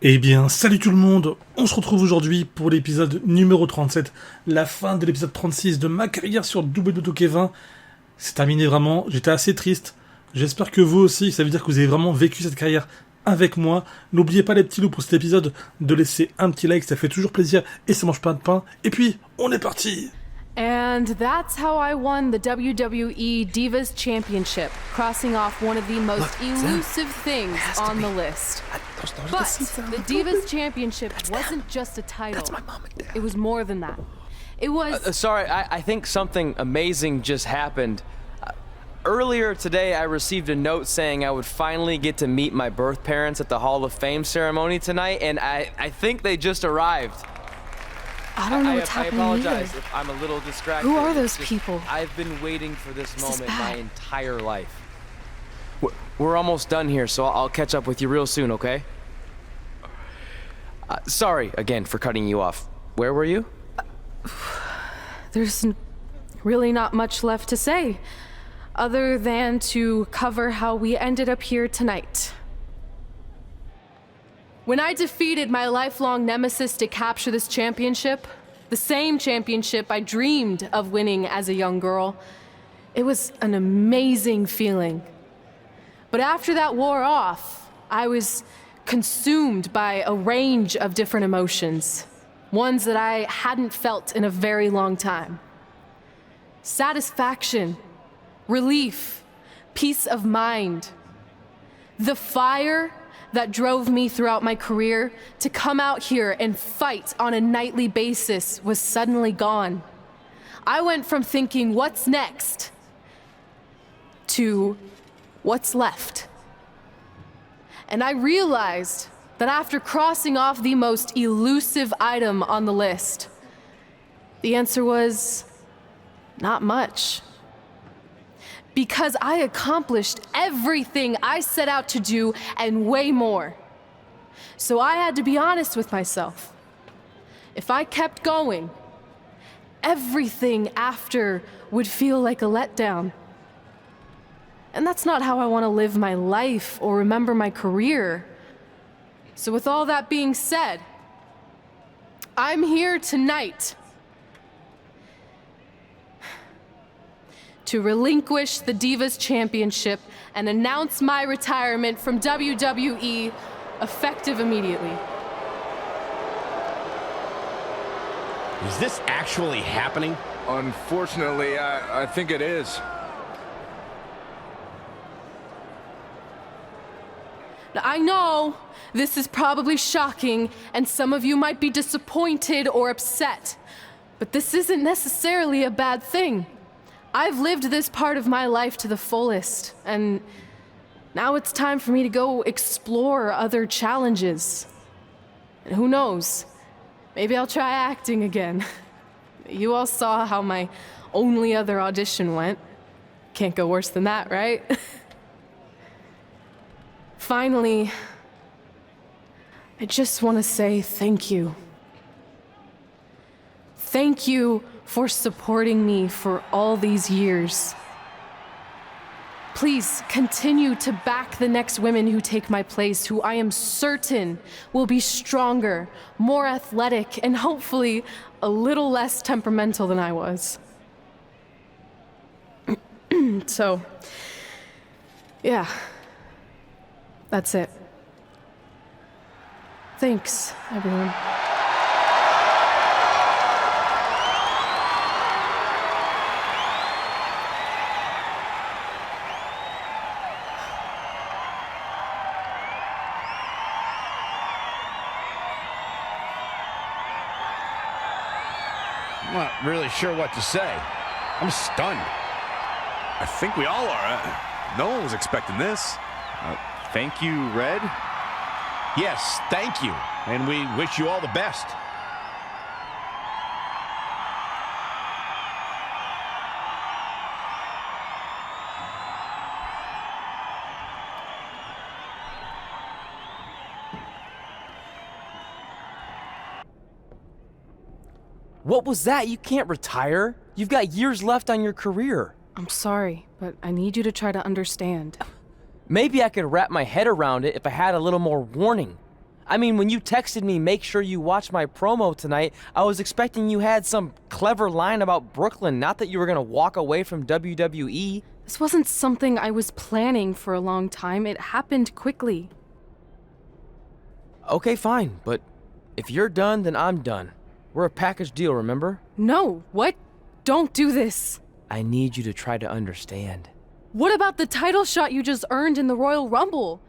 Eh bien, salut tout le monde, on se retrouve aujourd'hui pour l'épisode numéro 37, la fin de l'épisode 36 de Ma Carrière sur Wwe 2K20. C'est terminé vraiment, j'étais assez triste, j'espère que vous aussi, ça veut dire que vous avez vraiment vécu cette carrière avec moi. N'oubliez pas les petits loups pour cet épisode de laisser un petit like, ça fait toujours plaisir et ça mange pas de pain. Et puis, on est parti! And that's how I won the WWE Divas Championship, crossing off one of the most elusive things on the list. But the Divas Championship wasn't just a title. It was more than that. It was... Sorry, I think something amazing just happened. Earlier today, I received a note saying I would finally get to meet my birth parents at the Hall of Fame ceremony tonight, and I think they just arrived. I don't know what's happening I apologize either. if I'm a little distracted. Who are those people? I've been waiting for this moment is my bad. entire life. We're almost done here, so I'll catch up with you real soon, okay? Sorry again for cutting you off. Where were you? There's really not much left to say, other than to cover how we ended up here tonight. When I defeated my lifelong nemesis to capture this championship, the same championship I dreamed of winning as a young girl, it was an amazing feeling. But after that wore off, I was consumed by a range of different emotions, ones that I hadn't felt in a very long time. Satisfaction, relief, peace of mind. The fire that drove me throughout my career to come out here and fight on a nightly basis was suddenly gone. I went from thinking, what's next, to what's left. And I realized that after crossing off the most elusive item on the list, the answer was not much. Because I accomplished everything I set out to do and way more. So I had to be honest with myself. If I kept going, everything after would feel like a letdown. And that's not how I want to live my life or remember my career. So with all that being said, I'm here tonight to relinquish the Divas Championship and announce my retirement from WWE, effective immediately. Is this actually happening? Unfortunately, I think it is. Now, I know this is probably shocking, and some of you might be disappointed or upset, but this isn't necessarily a bad thing. I've lived this part of my life to the fullest, and now it's time for me to go explore other challenges. And who knows, maybe I'll try acting again. You all saw how my only other audition went. Can't go worse than that, right? Finally, I just want to say thank you. Thank you for supporting me for all these years. Please continue to back the next women who take my place, who I am certain will be stronger, more athletic, and hopefully a little less temperamental than I was. So, yeah, that's it. Thanks, everyone. I'm not really sure what to say. I'm stunned. I think we all are. No one was expecting this. Thank you, Red. Yes, thank you. And we wish you all the best. What was that? You can't retire. You've got years left on your career. I'm sorry, but I need you to try to understand. Maybe I could wrap my head around it if I had a little more warning. I mean, when you texted me, make sure you watch my promo tonight, I was expecting you had some clever line about Brooklyn, not that you were gonna walk away from WWE. This wasn't something I was planning for a long time. It happened quickly. Okay, fine, but if you're done, then I'm done. We're a package deal, remember? No, what? Don't do this. I need you to try to understand. What about the title shot you just earned in the Royal Rumble?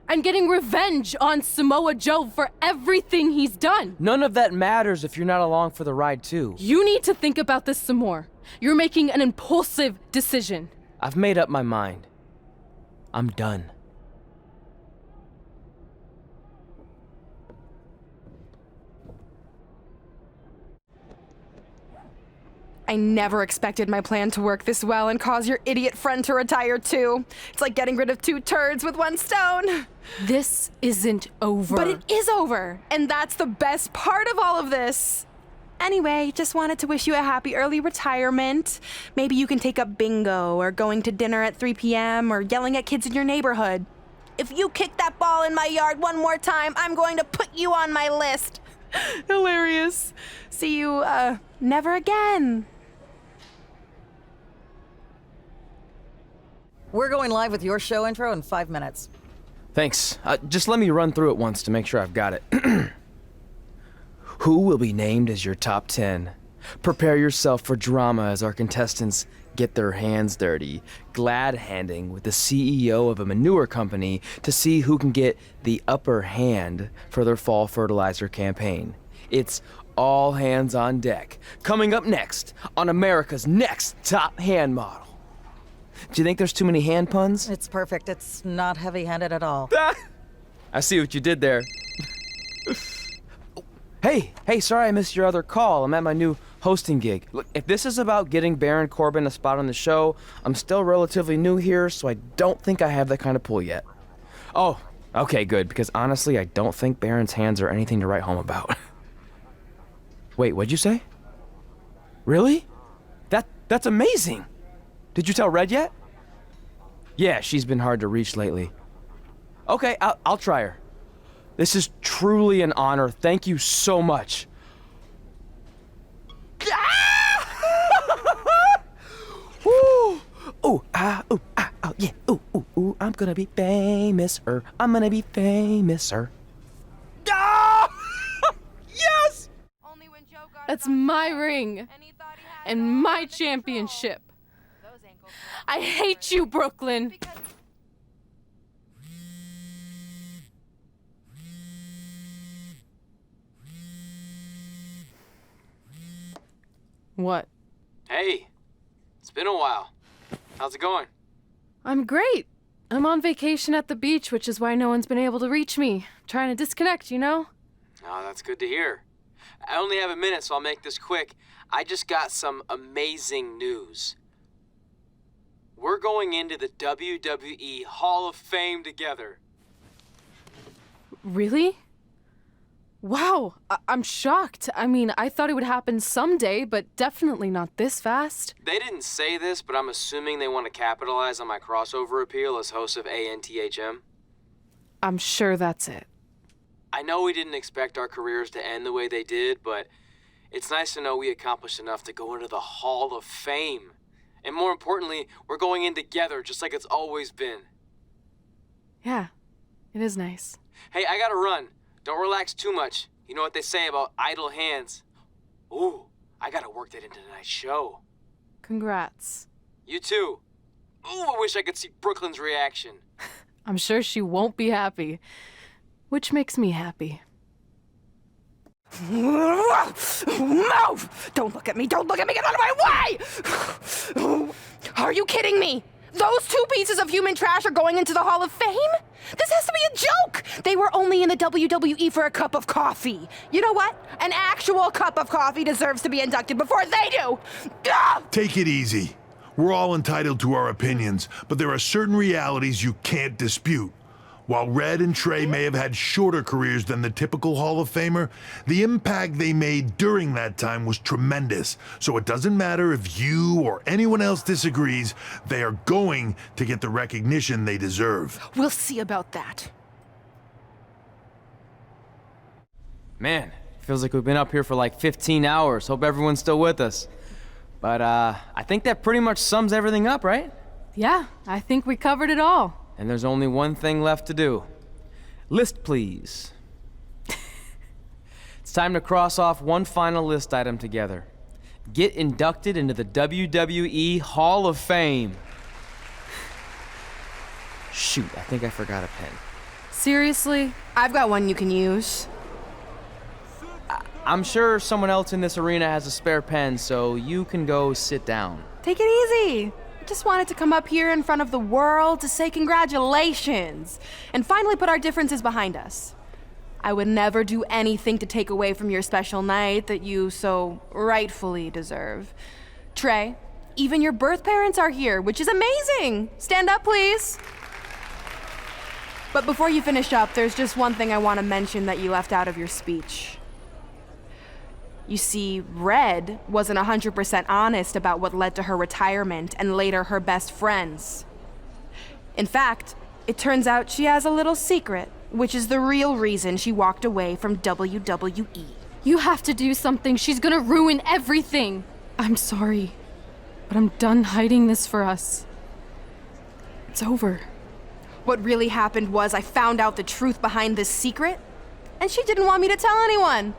And getting revenge on Samoa Joe for everything he's done. None of that matters if you're not along for the ride, too. You need to think about this some more. You're making an impulsive decision. I've made up my mind. I'm done. I never expected my plan to work this well and cause your idiot friend to retire too. It's like getting rid of 2 turds with 1 stone. This isn't over. But it is over, and that's the best part of all of this. Anyway, just wanted to wish you a happy early retirement. Maybe you can take up bingo or going to dinner at 3 p.m. or yelling at kids in your neighborhood. If you kick that ball in my yard one more time, I'm going to put you on my list. Hilarious. See you, never again. We're going live with your show intro in 5 minutes. Thanks. Just let me run through it once to make sure I've got it. Who will be named as your top 10? Prepare yourself for drama as our contestants get their hands dirty, glad-handing with the CEO of a manure company to see who can get the upper hand for their fall fertilizer campaign. It's all hands on deck. Coming up next on America's Next Top Hand Model. Do you think there's too many hand puns? It's perfect. It's not heavy-handed at all. I see what you did there. Hey, sorry I missed your other call. I'm at my new hosting gig. Look, if this is about getting Baron Corbin a spot on the show, I'm still relatively new here, so I don't think I have that kind of pull yet. Oh, okay, good, because honestly, I don't think Baron's hands are anything to write home about. Wait, what'd you say? Really? That's amazing! Did you tell Red yet? Yeah, she's been hard to reach lately. Okay, I'll try her. This is truly an honor. Thank you so much. Woo! Ooh, yeah. Ooh, I'm gonna be famous, I'm gonna be famous, Ah! Yes! That's my ring. And my championship. I hate you, Brooklyn. What? Hey, it's been a while. How's it going? I'm great. I'm on vacation at the beach, which is why no one's been able to reach me. Trying to disconnect, you know? Oh, that's good to hear. I only have a minute, so I'll make this quick. I just got some amazing news. We're going into the WWE Hall of Fame together. Really? Wow, I'm shocked. I mean, I thought it would happen someday, but definitely not this fast. They didn't say this, but I'm assuming they want to capitalize on my crossover appeal as host of ANTHM. I'm sure that's it. I know we didn't expect our careers to end the way they did, but it's nice to know we accomplished enough to go into the Hall of Fame. And more importantly, we're going in together, just like it's always been. Yeah, it is nice. Hey, I gotta run. Don't relax too much. You know what they say about idle hands. Ooh, I gotta work that into tonight's show. Congrats. You too. Ooh, I wish I could see Brooklyn's reaction. I'm sure she won't be happy, which makes me happy. Move! Don't look at me! Don't look at me! Get out of my way! Are you kidding me? Those 2 pieces of human trash are going into the Hall of Fame? This has to be a joke! They were only in the WWE for a cup of coffee. You know what? An actual cup of coffee deserves to be inducted before they do! Ah! Take it easy. We're all entitled to our opinions, but there are certain realities you can't dispute. While Red and Trey may have had shorter careers than the typical Hall of Famer, the impact they made during that time was tremendous. So it doesn't matter if you or anyone else disagrees, they are going to get the recognition they deserve. We'll see about that. Man, feels like we've been up here for like 15 hours. Hope everyone's still with us. But I think that pretty much sums everything up, right? Yeah, I think we covered it all. And there's only one thing left to do. List, please. It's time to cross off one final list item together. Get inducted into the WWE Hall of Fame. Shoot, I think I forgot a pen. Seriously? I've got one you can use. I'm sure someone else in this arena has a spare pen, so you can go sit down. Take it easy. I just wanted to come up here in front of the world to say congratulations and finally put our differences behind us. I would never do anything to take away from your special night that you so rightfully deserve. Trey, even your birth parents are here, which is amazing. Stand up, please. But before you finish up, there's just one thing I want to mention that you left out of your speech. You see, Red wasn't 100% honest about what led to her retirement and later her best friends. In fact, it turns out she has a little secret, which is the real reason she walked away from WWE. You have to do something. She's gonna ruin everything. I'm sorry, but I'm done hiding this for us. It's over. What really happened was I found out the truth behind this secret, and she didn't want me to tell anyone.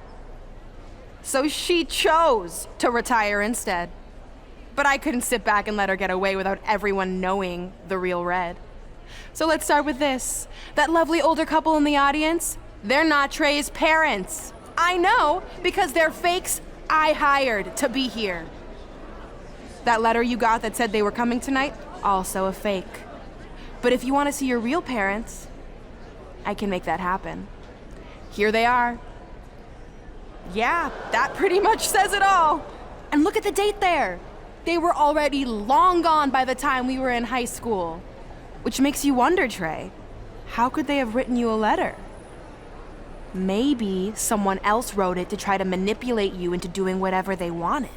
So she chose to retire instead. But I couldn't sit back and let her get away without everyone knowing the real Red. So let's start with this. That lovely older couple in the audience, they're not Trey's parents. I know, because they're fakes I hired to be here. That letter you got that said they were coming tonight, also a fake. But if you want to see your real parents, I can make that happen. Here they are. Yeah, that pretty much says it all. And look at the date there. They were already long gone by the time we were in high school. Which makes you wonder, Trey, how could they have written you a letter? Maybe someone else wrote it to try to manipulate you into doing whatever they wanted.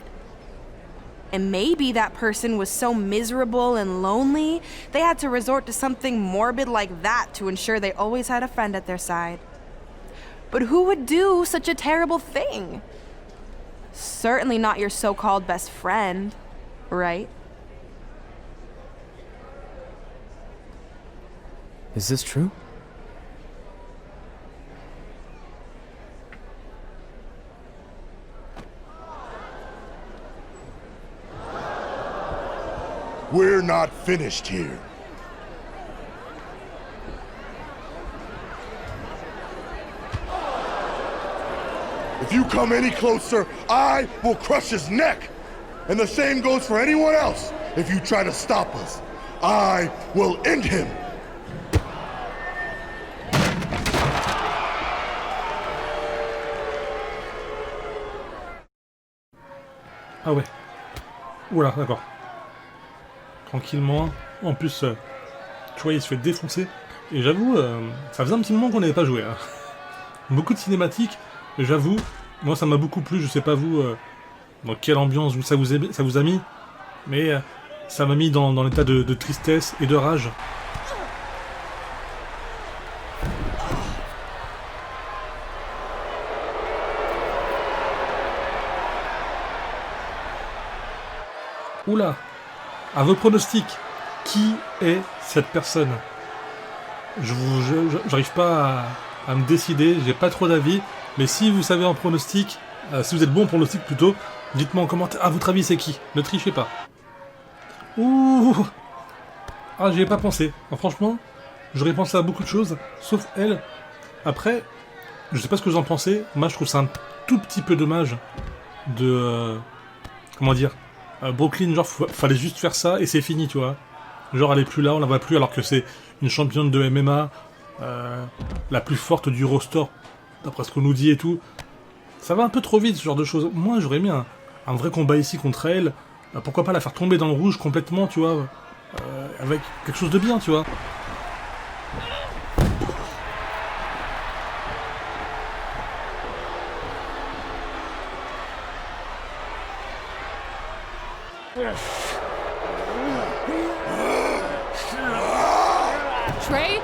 And maybe that person was so miserable and lonely, they had to resort to something morbid like that to ensure they always had a friend at their side. But who would do such a terrible thing? Certainly not your so-called best friend, right? Is this true? We're not finished here. If you come any closer, I will crush his neck. And the same goes for anyone else. If you try to stop us, I will end him. Ah ouais. Oula, d'accord. Tranquillement. En plus, tu vois, il se fait défoncer. Et j'avoue, ça faisait un petit moment qu'on n'avait pas joué. Hein. Beaucoup de cinématiques. Mais j'avoue, moi ça m'a beaucoup plu. Je sais pas vous, dans quelle ambiance ça vous a mis. Mais ça m'a mis dans l'état de tristesse et de rage. Oula, à vos pronostics, qui est cette personne? J'arrive pas à me décider, j'ai pas trop d'avis, mais si vous savez en pronostic, si vous êtes bon en pronostic plutôt, dites-moi en commentaire, à votre avis c'est qui? Ne trichez pas. Ouh, ah j'y ai pas pensé, enfin, franchement, j'aurais pensé à beaucoup de choses, sauf elle. Après, je sais pas ce que vous en pensez, moi je trouve ça un tout petit peu dommage de... comment dire, Brooklyn, genre, fallait juste faire ça et c'est fini, tu vois. Genre, elle est plus là, on la voit plus, alors que c'est une championne de MMA, la plus forte du roster, d'après ce qu'on nous dit et tout. Ça va un peu trop vite, ce genre de choses. Moi, j'aurais mis un vrai combat ici contre elle. Pourquoi pas la faire tomber dans le rouge complètement, tu vois, avec quelque chose de bien, tu vois. Trey?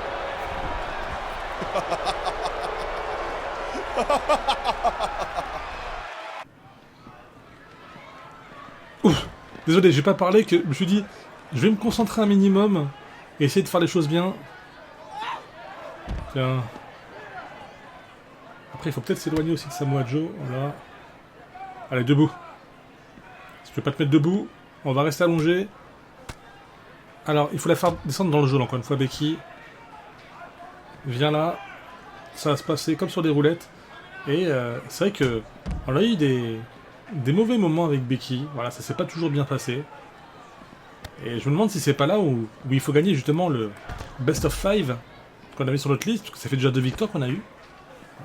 Ouf, désolé, j'ai pas parlé, que je me suis dit, je vais me concentrer un minimum et essayer de faire les choses bien. Tiens. Après, il faut peut-être s'éloigner aussi de Samoa Joe. Voilà. Allez, debout. Si tu veux pas te mettre debout, on va rester allongé. Alors, il faut la faire descendre dans le jaune, encore une fois, Becky. Viens là. Ça va se passer comme sur des roulettes. Et c'est vrai que on a eu des mauvais moments avec Becky. Voilà, ça s'est pas toujours bien passé. Et je me demande si c'est pas là où il faut gagner justement le Best of 5 qu'on avait sur notre liste, parce que ça fait déjà 2 victoires qu'on a eu.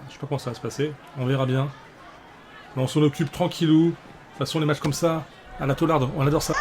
Je sais pas comment ça va se passer, on verra bien. Là, on s'en occupe tranquillou. De toute façon, les matchs comme ça, à la taularde, on adore ça.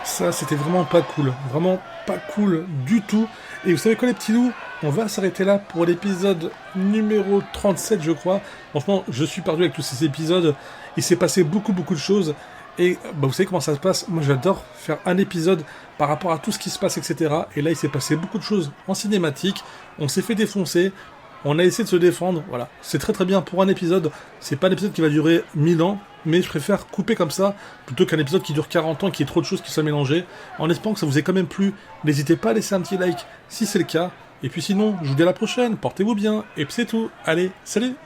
Ça, c'était vraiment pas cool du tout. Et vous savez quoi, les petits loups? On va s'arrêter là pour l'épisode numéro 37, je crois. Franchement, je suis perdu avec tous ces épisodes. Il s'est passé beaucoup de choses. Et bah, vous savez comment ça se passe? Moi, j'adore faire un épisode par rapport à tout ce qui se passe, etc. Et là, il s'est passé beaucoup de choses en cinématique. On s'est fait défoncer. On a essayé de se défendre, voilà. C'est très bien pour un épisode. C'est pas un épisode qui va durer 1000 ans, mais je préfère couper comme ça, plutôt qu'un épisode qui dure 40 ans, qui ait trop de choses qui sont mélangées. En espérant que ça vous ait quand même plu, n'hésitez pas à laisser un petit like si c'est le cas. Et puis sinon, je vous dis à la prochaine, portez-vous bien, et puis c'est tout. Allez, salut!